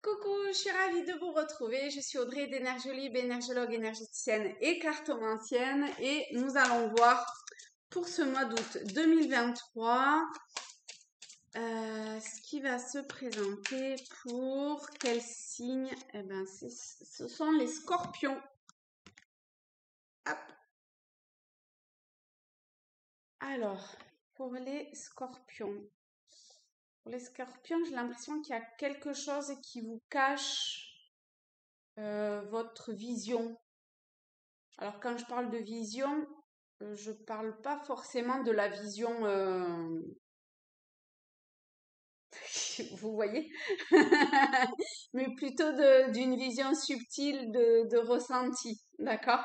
Coucou, je suis ravie de vous retrouver. Je suis Audrey d'Énergiolib, énergologue, énergéticienne et cartomancienne. Et nous allons voir pour ce mois d'août 2023 ce qui va se présenter pour quel signe. Eh bien, ce sont les scorpions. Hop. Alors, pour les scorpions. Pour les scorpions, j'ai l'impression qu'il y a quelque chose qui vous cache votre vision. Alors, quand je parle de vision, je parle pas forcément de la vision, vous voyez, mais plutôt d'une vision subtile de ressenti, d'accord?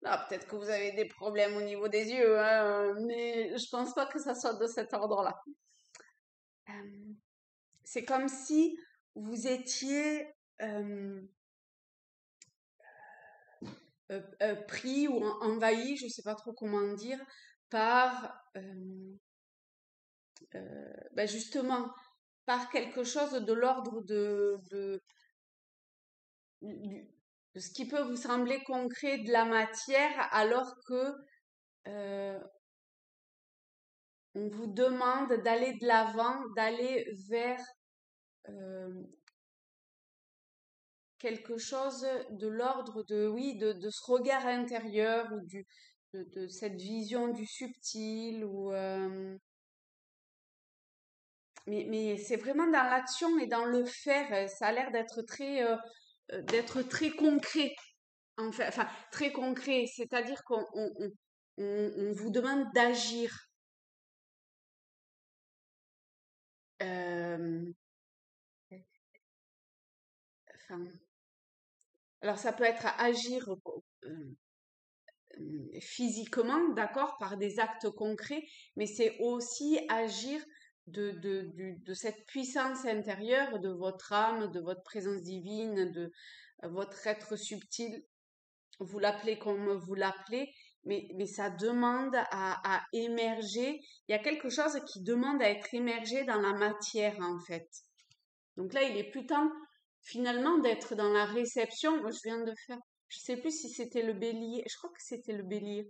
Ah, peut-être que vous avez des problèmes au niveau des yeux, hein, mais je pense pas que ça soit de cet ordre-là. C'est comme si vous étiez pris ou envahi, je sais pas trop comment dire, par justement par quelque chose de l'ordre de ce qui peut vous sembler concret de la matière, alors que on vous demande d'aller de l'avant, d'aller vers quelque chose de l'ordre de ce regard intérieur ou de cette vision du subtil ou mais c'est vraiment dans l'action et dans le faire. Ça a l'air d'être très concret, en fait. Enfin, très concret, c'est-à-dire qu'on vous demande d'agir. Euh, enfin, alors ça peut être agir physiquement, d'accord, par des actes concrets, mais c'est aussi agir de cette puissance intérieure, de votre âme, de votre présence divine, de votre être subtil. Vous l'appelez comme vous l'appelez, mais ça demande à émerger. Il y a quelque chose qui demande à être émergé dans la matière, en fait. Donc là, il est plus temps, finalement, d'être dans la réception. Moi, je viens de faire, je sais plus si c'était le bélier, je crois que c'était le bélier,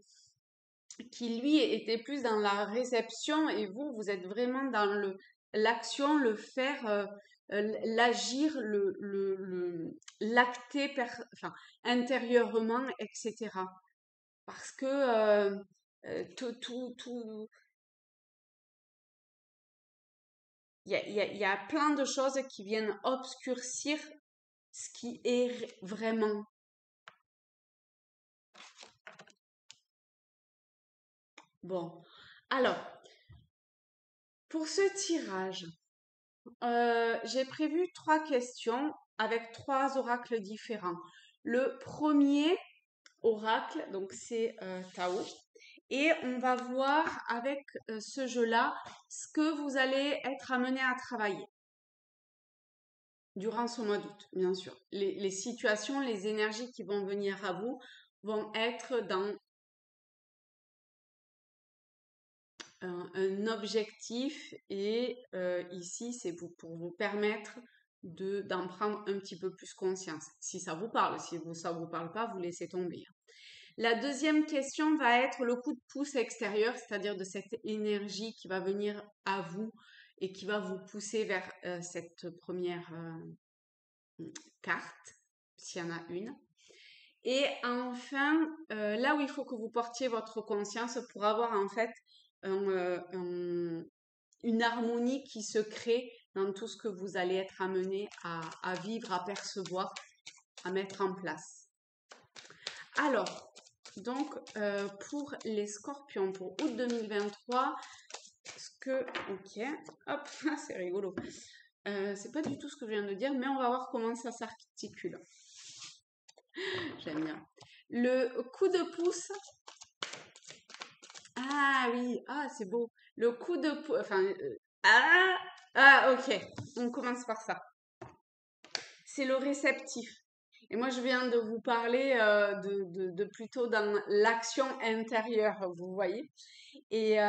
qui lui était plus dans la réception et vous êtes vraiment dans l'action, le faire, l'agir, l'acter, enfin, intérieurement, etc. Parce que tout, il y a plein de choses qui viennent obscurcir ce qui est vraiment. Bon, alors, pour ce tirage, j'ai prévu 3 questions avec 3 oracles différents. Le premier oracle, donc c'est Tao. Et on va voir avec ce jeu-là ce que vous allez être amené à travailler durant ce mois d'août, bien sûr. Les situations, les énergies qui vont venir à vous vont être dans un objectif et ici, c'est pour vous permettre d'en prendre un petit peu plus conscience. Si ça vous parle, si ça vous parle pas, vous laissez tomber. La deuxième question va être le coup de pouce extérieur, c'est-à-dire de cette énergie qui va venir à vous et qui va vous pousser vers cette première carte, s'il y en a une. Et enfin, là où il faut que vous portiez votre conscience pour avoir en fait une harmonie qui se crée dans tout ce que vous allez être amené à vivre, à percevoir, à mettre en place. Alors, donc, pour les scorpions, pour août 2023, ok, hop, c'est rigolo. C'est pas du tout ce que je viens de dire, mais on va voir comment ça s'articule. J'aime bien. Le coup de pouce. Ah oui, ah c'est beau. Le coup de pouce, enfin, ok, on commence par ça. C'est le réceptif. Et moi, je viens de vous parler de plutôt dans l'action intérieure, vous voyez. Et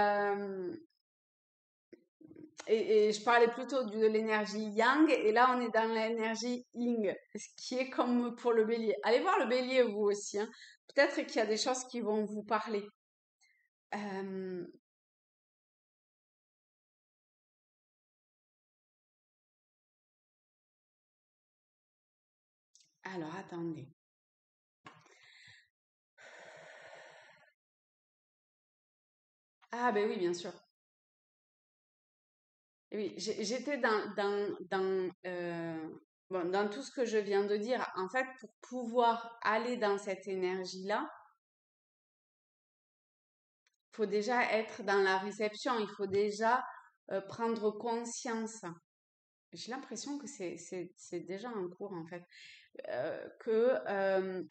Et je parlais plutôt de l'énergie yang, et là on est dans l'énergie yin, ce qui est comme pour le bélier. Allez voir le bélier vous aussi, hein. Peut-être qu'il y a des choses qui vont vous parler. Euh, alors attendez. Ah ben oui, bien sûr. Oui, j'étais bon, dans tout ce que je viens de dire. En fait, pour pouvoir aller dans cette énergie-là, il faut déjà être dans la réception, il faut déjà prendre conscience. J'ai l'impression que c'est déjà un cours, en fait.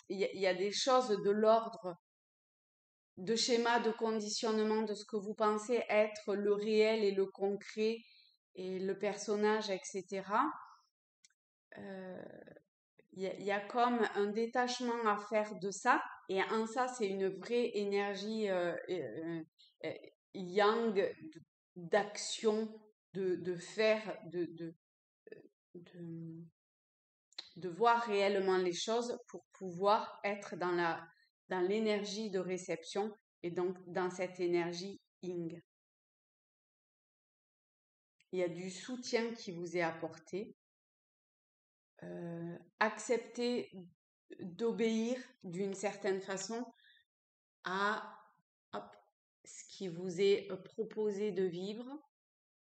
Il y a des choses de l'ordre de schéma, de conditionnement, de ce que vous pensez être le réel et le concret et le personnage, etc. Euh, il y a comme un détachement à faire de ça. Et en ça, c'est une vraie énergie euh, yang d'action, de faire, de, de voir réellement les choses pour pouvoir être dans l'énergie de réception et donc dans cette énergie yin. Il y a du soutien qui vous est apporté. Accepter d'obéir d'une certaine façon à hop, ce qui vous est proposé de vivre.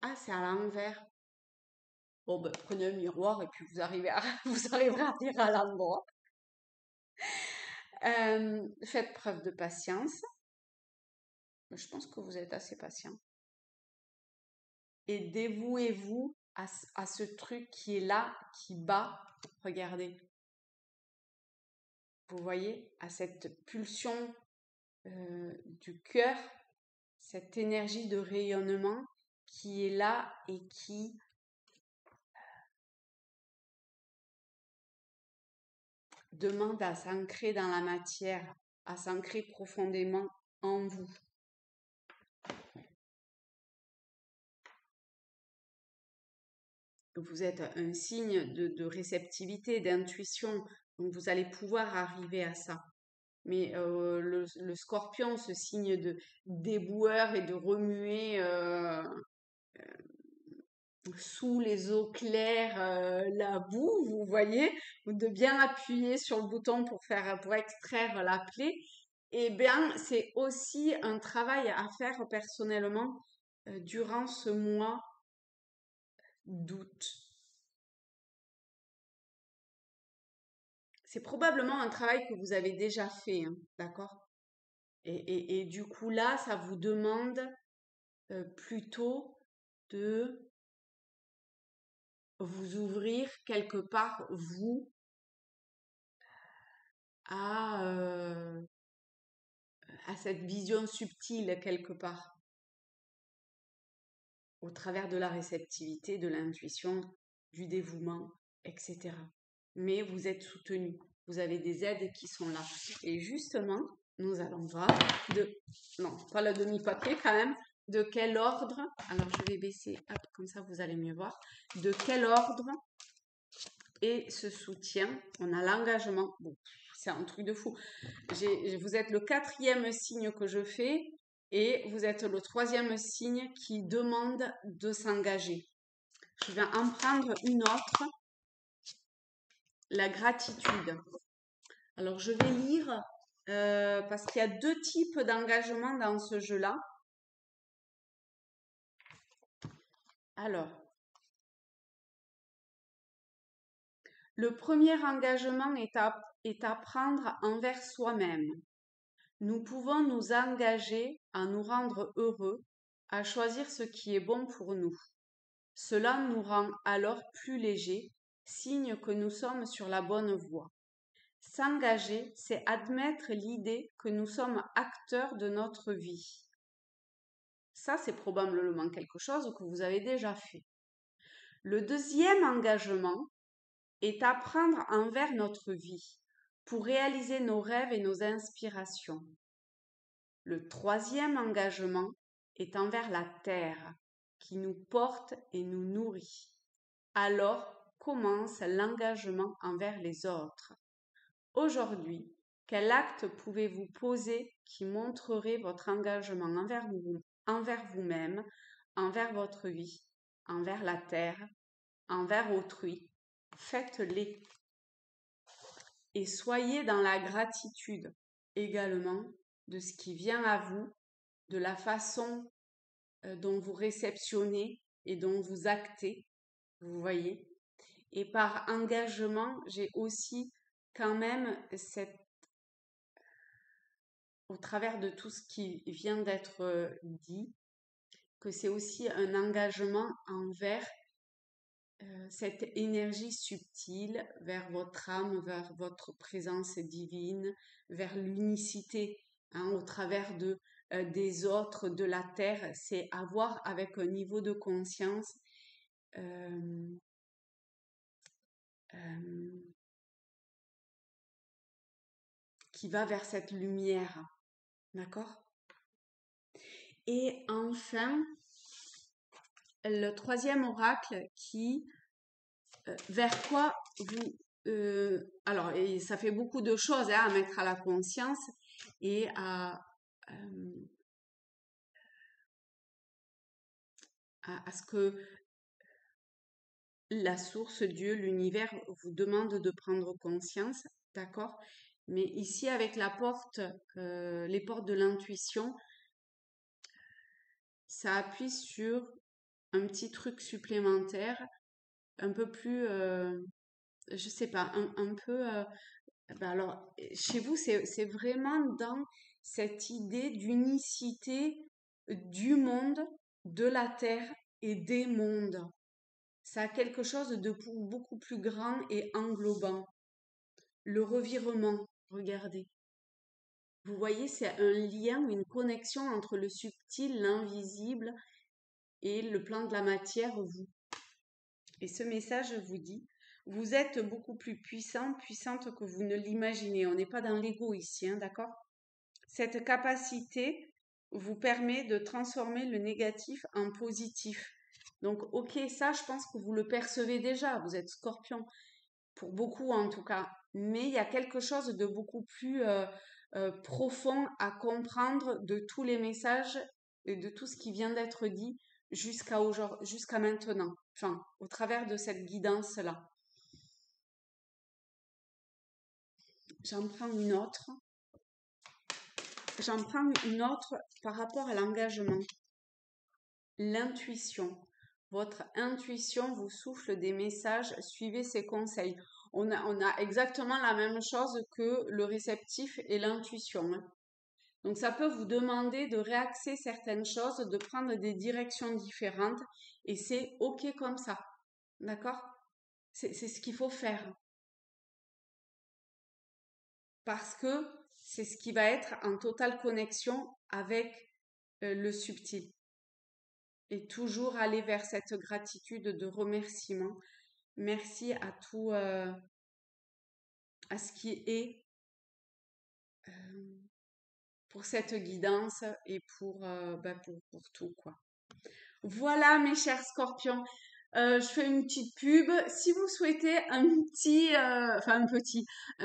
Ah, c'est à l'envers. Bon, ben, prenez un miroir et puis vous arriverez à dire à l'endroit. Faites preuve de patience. Je pense que vous êtes assez patient. Et dévouez-vous à ce truc qui est là, qui bat. Regardez. Vous voyez, à cette pulsion du cœur, cette énergie de rayonnement qui est là et qui demande à s'ancrer dans la matière, à s'ancrer profondément en vous. Vous êtes un signe de réceptivité, d'intuition, donc vous allez pouvoir arriver à ça. Mais le scorpion, ce signe de déboueur et de remuer sous les eaux claires la boue, vous voyez, ou de bien appuyer sur le bouton pour extraire la plaie, eh bien, c'est aussi un travail à faire personnellement durant ce mois d'août. C'est probablement un travail que vous avez déjà fait, hein, d'accord? Et du coup, là, ça vous demande plutôt de vous ouvrir quelque part, vous, à, euh, à cette vision subtile quelque part, au travers de la réceptivité, de l'intuition, du dévouement, etc. Mais vous êtes soutenu, vous avez des aides qui sont là. Et justement, nous allons voir non, pas le demi-papier quand même, de quel ordre, alors je vais baisser, hop, comme ça vous allez mieux voir, de quel ordre et ce soutien, on a l'engagement, bon, c'est un truc de fou. Vous êtes le 4e signe que je fais et vous êtes le 3e signe qui demande de s'engager. Je vais en prendre une autre, la gratitude. Alors je vais lire parce qu'il y a 2 types d'engagement dans ce jeu-là. Alors, le premier engagement est à prendre envers soi-même. Nous pouvons nous engager à nous rendre heureux, à choisir ce qui est bon pour nous. Cela nous rend alors plus légers, signe que nous sommes sur la bonne voie. S'engager, c'est admettre l'idée que nous sommes acteurs de notre vie. Ça, c'est probablement quelque chose que vous avez déjà fait. Le deuxième engagement est à prendre envers notre vie pour réaliser nos rêves et nos inspirations. Le troisième engagement est envers la terre qui nous porte et nous nourrit. Alors commence l'engagement envers les autres. Aujourd'hui, quel acte pouvez-vous poser qui montrerait votre engagement envers vous-même, envers votre vie, envers la terre, envers autrui? Faites-les. Et soyez dans la gratitude également de ce qui vient à vous, de la façon dont vous réceptionnez et dont vous actez, vous voyez. Et par engagement, j'ai aussi quand même au travers de tout ce qui vient d'être dit, que c'est aussi un engagement envers cette énergie subtile, vers votre âme, vers votre présence divine, vers l'unicité, hein, au travers des autres, de la terre. C'est avoir avec un niveau de conscience euh, euh, qui va vers cette lumière. D'accord? Et enfin, le troisième oracle vers quoi alors, et ça fait beaucoup de choses hein, à mettre à la conscience et à ce que la source, Dieu, l'univers vous demande de prendre conscience, d'accord? Mais ici, avec les portes de l'intuition, ça appuie sur un petit truc supplémentaire, un peu plus, je sais pas, un peu. Ben alors, chez vous, c'est vraiment dans cette idée d'unicité du monde, de la terre et des mondes. Ça a quelque chose de beaucoup plus grand et englobant. Le revirement, regardez. Vous voyez, c'est un lien, une connexion entre le subtil, l'invisible et le plan de la matière, vous. Et ce message vous dit, vous êtes beaucoup plus puissante que vous ne l'imaginez. On n'est pas dans l'ego ici, hein, d'accord? Cette capacité vous permet de transformer le négatif en positif. Donc, ok, ça, je pense que vous le percevez déjà. Vous êtes Scorpion, pour beaucoup en tout cas. Mais il y a quelque chose de beaucoup plus profond à comprendre de tous les messages et de tout ce qui vient d'être dit jusqu'à maintenant. Enfin, au travers de cette guidance-là. J'en prends une autre. J'en prends une autre par rapport à l'engagement. L'intuition. Votre intuition vous souffle des messages, suivez ses conseils. On a exactement la même chose que le réceptif et l'intuition. Hein. Donc ça peut vous demander de réaxer certaines choses, de prendre des directions différentes et c'est ok comme ça. D'accord? C'est ce qu'il faut faire. Parce que c'est ce qui va être en totale connexion avec le subtil. Et toujours aller vers cette gratitude de remerciement. Merci à tout, à ce qui est pour cette guidance et pour tout, quoi. Voilà, mes chers scorpions. Je fais une petite pub. Si vous souhaitez un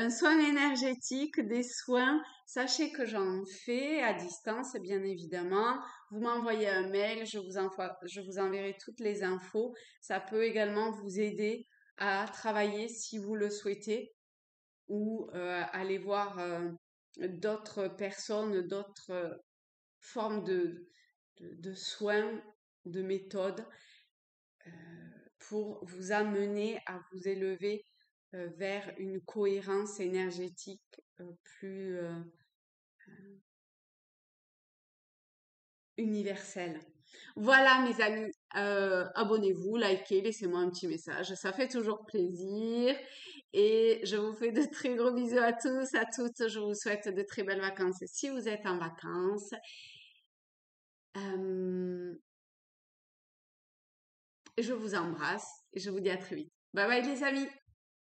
soin énergétique, des soins, sachez que j'en fais à distance, bien évidemment. Vous m'envoyez un mail, je vous enverrai toutes les infos. Ça peut également vous aider à travailler si vous le souhaitez ou aller voir d'autres personnes, d'autres formes de soins, de méthodes pour vous amener à vous élever vers une cohérence énergétique plus universelle. Voilà mes amis, abonnez-vous, likez, laissez-moi un petit message, ça fait toujours plaisir. Et je vous fais de très gros bisous à tous, à toutes. Je vous souhaite de très belles vacances si vous êtes en vacances. Je vous embrasse et je vous dis à très vite. Bye bye les amis!